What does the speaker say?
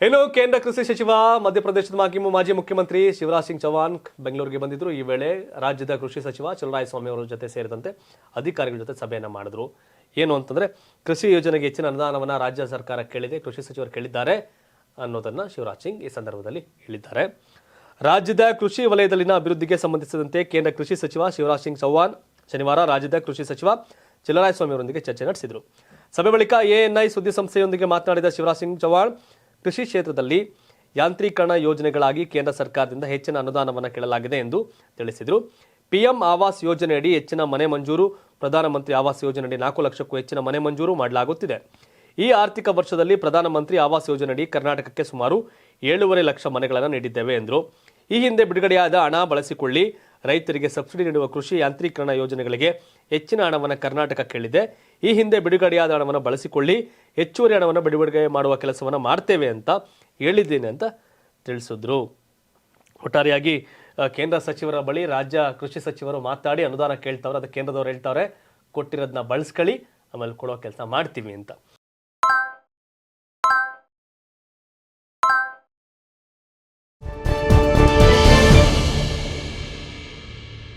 ಇನ್ನು ಕೇಂದ್ರ ಕೃಷಿ ಸಚಿವ ಮಧ್ಯಪ್ರದೇಶದ ಮಾಜಿ ಮುಖ್ಯಮಂತ್ರಿ ಶಿವರಾಜ್ ಸಿಂಗ್ ಚೌಹಾಣ್ ಬೆಂಗಳೂರಿಗೆ ಬಂದಿದ್ರು. ಈ ವೇಳೆ ರಾಜ್ಯದ ಕೃಷಿ ಸಚಿವ ಚಲುವರಾಯಸ್ವಾಮಿ ಅವರ ಜೊತೆ ಸೇರಿದಂತೆ ಅಧಿಕಾರಿಗಳ ಜೊತೆ ಸಭೆಯನ್ನ ಮಾಡಿದ್ರು. ಏನು ಅಂತಂದ್ರೆ ಕೃಷಿ ಯೋಜನೆಗೆ ಹೆಚ್ಚಿನ ಅನುದಾನವನ್ನ ರಾಜ್ಯ ಸರ್ಕಾರ ಕೇಳಿದೆ, ಕೃಷಿ ಸಚಿವರು ಕೇಳಿದ್ದಾರೆ ಅನ್ನೋದನ್ನ ಶಿವರಾಜ್ ಸಿಂಗ್ ಈ ಸಂದರ್ಭದಲ್ಲಿ ಹೇಳಿದ್ದಾರೆ. ರಾಜ್ಯದ ಕೃಷಿ ವಲಯದಲ್ಲಿನ ಅಭಿವೃದ್ಧಿಗೆ ಸಂಬಂಧಿಸಿದಂತೆ ಕೇಂದ್ರ ಕೃಷಿ ಸಚಿವ ಶಿವರಾಜ್ ಸಿಂಗ್ ಚೌಹಾಣ್ ಶನಿವಾರ ರಾಜ್ಯದ ಕೃಷಿ ಸಚಿವ ಚಲುವರಾಯಸ್ವಾಮಿ ಅವರೊಂದಿಗೆ ಚರ್ಚೆ ನಡೆಸಿದರು. ಸಭೆ ಬಳಿಕ ಎಎನ್ಐ ಸುದ್ದಿ ಸಂಸ್ಥೆಯೊಂದಿಗೆ ಮಾತನಾಡಿದ ಶಿವರಾಜ್ ಸಿಂಗ್ ಚೌಹಾಣ್ ಕೃಷಿ ಕ್ಷೇತ್ರದಲ್ಲಿ ಯಾಂತ್ರೀಕರಣ ಯೋಜನೆಗಳಾಗಿ ಕೇಂದ್ರ ಸರ್ಕಾರದಿಂದ ಹೆಚ್ಚಿನ ಅನುದಾನವನ್ನು ಕೇಳಲಾಗಿದೆ ಎಂದು ತಿಳಿಸಿದರು. ಪಿಎಂ ಆವಾಸ್ ಯೋಜನೆಯಡಿ ಹೆಚ್ಚಿನ ಮನೆ ಮಂಜೂರು, ಪ್ರಧಾನಮಂತ್ರಿ ಆವಾಸ್ ಯೋಜನೆಯಡಿ 4 ಲಕ್ಷಕ್ಕೂ ಹೆಚ್ಚಿನ ಮನೆ ಮಂಜೂರು ಮಾಡಲಾಗುತ್ತಿದೆ. ಈ ಆರ್ಥಿಕ ವರ್ಷದಲ್ಲಿ ಪ್ರಧಾನಮಂತ್ರಿ ಆವಾಸ್ ಯೋಜನೆಯಡಿ ಕರ್ನಾಟಕಕ್ಕೆ ಸುಮಾರು 7.5 ಲಕ್ಷ ಮನೆಗಳನ್ನು ನೀಡಿದ್ದೇವೆ ಎಂದರು. ಈ ಹಿಂದೆ ಬಿಡುಗಡೆಯಾದ ಹಣ ಬಳಸಿಕೊಳ್ಳಿ, ರೈತರಿಗೆ ಸಬ್ಸಿಡಿ ನೀಡುವ ಕೃಷಿ ಯಾಂತ್ರೀಕರಣ ಯೋಜನೆಗಳಿಗೆ ಹೆಚ್ಚಿನ ಹಣವನ್ನು ಕರ್ನಾಟಕ ಕೇಳಿದೆ. ಈ ಹಿಂದೆ ಬಿಡುಗಡೆಯಾದ ಹಣವನ್ನು ಬಳಸಿಕೊಳ್ಳಿ, ಹೆಚ್ಚುವರಿ ಹಣವನ್ನು ಬಿಡುಗಡೆ ಮಾಡುವ ಕೆಲಸವನ್ನು ಮಾಡ್ತೇವೆ ಅಂತ ಹೇಳಿದ್ದೇನೆ ಅಂತ ತಿಳಿಸಿದ್ರು. ಒಟ್ಟಾರೆಯಾಗಿ ಕೇಂದ್ರ ಸಚಿವರ ಬಳಿ ರಾಜ್ಯ ಕೃಷಿ ಸಚಿವರು ಮಾತಾಡಿ ಅನುದಾನ ಕೇಳ್ತಾವ್ರೆ, ಅದು ಕೇಂದ್ರದವ್ರು ಹೇಳ್ತಾವ್ರೆ ಕೊಟ್ಟಿರೋದನ್ನ ಬಳಸ್ಕೊಳ್ಳಿ, ಆಮೇಲೆ ಕೊಡೋ ಕೆಲಸ ಮಾಡ್ತೀವಿ ಅಂತ.